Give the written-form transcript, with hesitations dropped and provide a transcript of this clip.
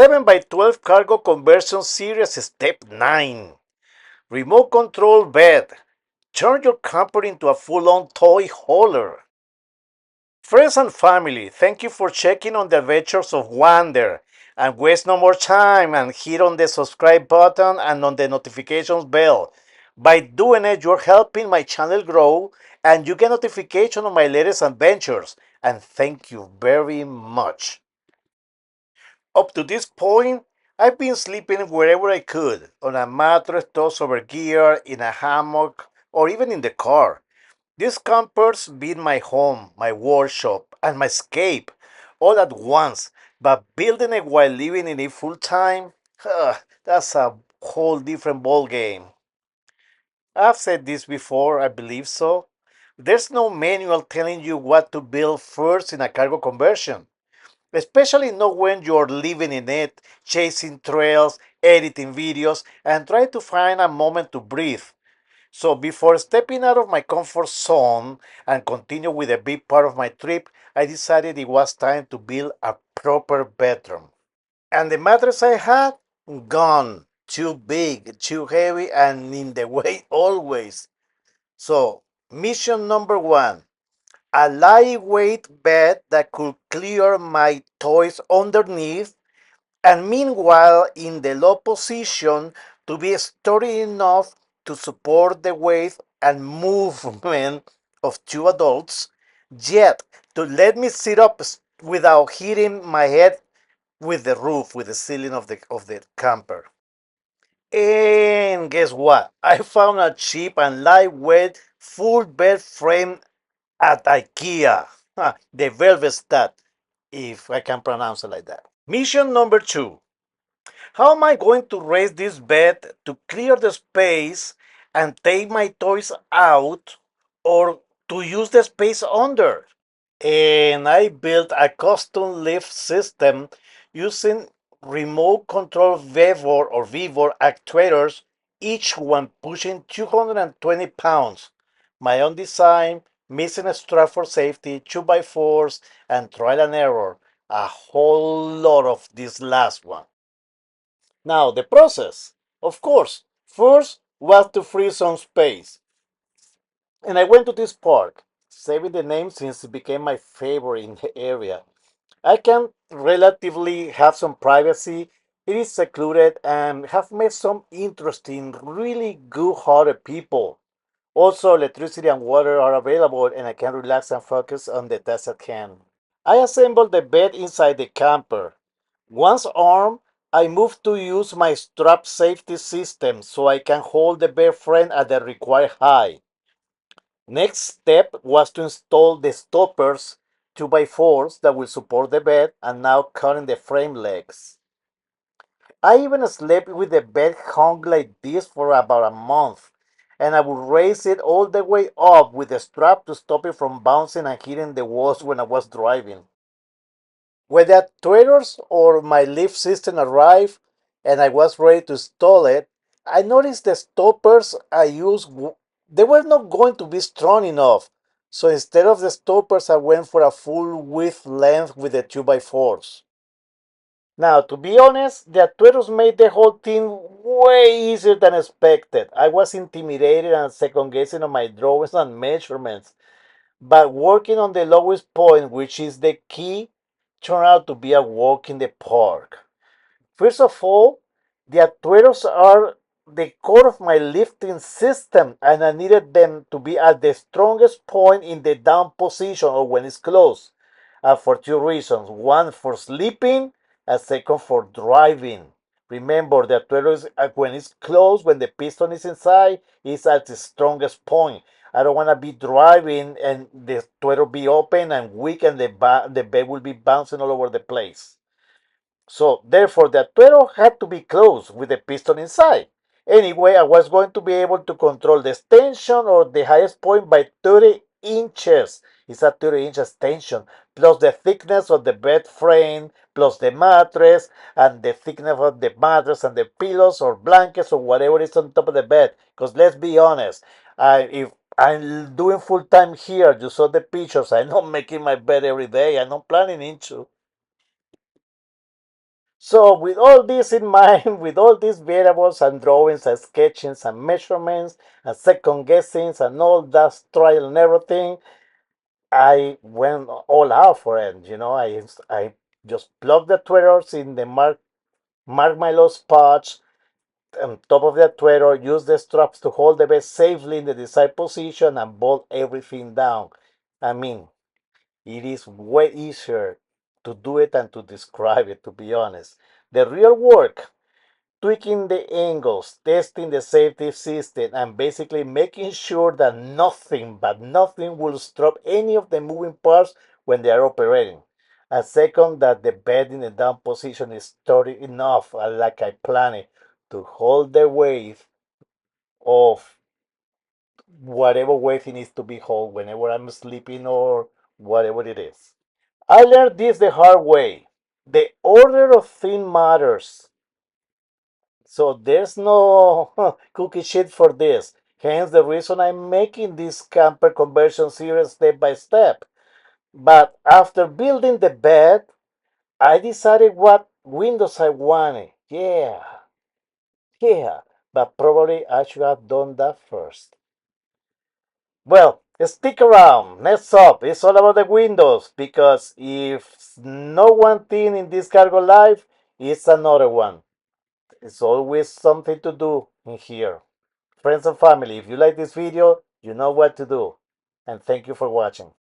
7 by 12 cargo conversion series step 9. Remote control bed. Turn your camper into a full-on toy hauler. Friends and family, thank you for checking on the adventures of Wander. And waste no more time and hit on the subscribe button and on the notifications bell. By doing it, you're helping my channel grow and you get notification on my latest adventures. And thank you very much. Up to this point, I've been sleeping wherever I could, on a mattress tossed over gear, in a hammock, or even in the car. These campers been my home, my workshop, and my escape, all at once. But building it while living in it full time, that's a whole different ball game. I've said this before, I believe so. There's no manual telling you what to build first in a cargo conversion, especially not when you're living in it, chasing trails, editing videos, and trying to find a moment to breathe. So before stepping out of my comfort zone and continue with a big part of my trip, I decided it was time to build a proper bedroom. And the mattress I had, gone. Too big, too heavy, and in the way always. So, mission number one, a lightweight bed that could clear my toys underneath and meanwhile in the low position to be sturdy enough to support the weight and movement of two adults, yet to let me sit up without hitting my head with the roof, with the ceiling of the camper. And guess what? I found a cheap and lightweight full bed frame at IKEA. The Velvet, if I can pronounce it like that. Mission number two. How am I going to raise this bed to clear the space and take my toys out or to use the space under? And I built a custom lift system using remote control VEVOR or VEVOR actuators, each one pushing 220 pounds. My own design, missing a strap for safety, 2x4s, and trial and error. A whole lot of this last one. Now, the process, of course, first was to free some space. And I went to this park, saving the name since it became my favorite in the area. I can relatively have some privacy. It is secluded and have met some interesting, really good-hearted people. Also, electricity and water are available and I can relax and focus on the task at hand. I assembled the bed inside the camper. Once armed, I moved to use my strap safety system so I can hold the bed frame at the required height. Next step was to install the stoppers 2x4s that will support the bed and now cutting the frame legs. I even slept with the bed hung like this for about a month, and I would raise it all the way up with a strap to stop it from bouncing and hitting the walls when I was driving. When the actuators or my lift system arrived and I was ready to install it, I noticed the stoppers I used, they were not going to be strong enough. So instead of the stoppers, I went for a full width length with the 2x4s. Now, to be honest, the actuators made the whole thing way easier than expected. I was intimidated and second guessing on my drawings and measurements, but working on the lowest point, which is the key, turned out to be a walk in the park. First of all, the actuators are the core of my lifting system, and I needed them to be at the strongest point in the down position or when it's closed. For two reasons. One, for sleeping, and second, for driving. Remember, the actuator is, when it's closed, when the piston is inside, is at the strongest point. I don't want to be driving and the actuator be open and weak and the bed will be bouncing all over the place. So therefore the actuator had to be closed with the piston inside. Anyway, I was going to be able to control the extension or the highest point by 30 inches. It's a 30 inches tension, plus the thickness of the bed frame, plus the mattress, and the thickness of the mattress and the pillows or blankets or whatever is on top of the bed. Because let's be honest, if I'm doing full time here, you saw the pictures, I'm not making my bed every day, I'm not planning into. So with all this in mind, with all these variables and drawings and sketchings and measurements and second guessings and all that trial and everything, I went all out for it. I just plugged the tweeters in the mark my low spots on top of the actuator, use the straps to hold the bed safely in the desired position and bolt everything down. I mean, it is way easier to do it than to describe it, to be honest. The real work, tweaking the angles, testing the safety system, and basically making sure that nothing but nothing will stop any of the moving parts when they are operating. And second, that the bed in the down position is sturdy enough, like I planned it, to hold the weight of whatever weight it needs to be held whenever I'm sleeping or whatever it is. I learned this the hard way. The order of things matters. So there's no cookie sheet for this. Hence the reason I'm making this camper conversion series step by step. But after building the bed, I decided what windows I wanted. Yeah. But probably I should have done that first. Well, stick around. Next up, it's all about the windows because if no one thing in this cargo life, it's another one. It's always something to do in here. Friends and family, if you like this video, you know what to do. And thank you for watching.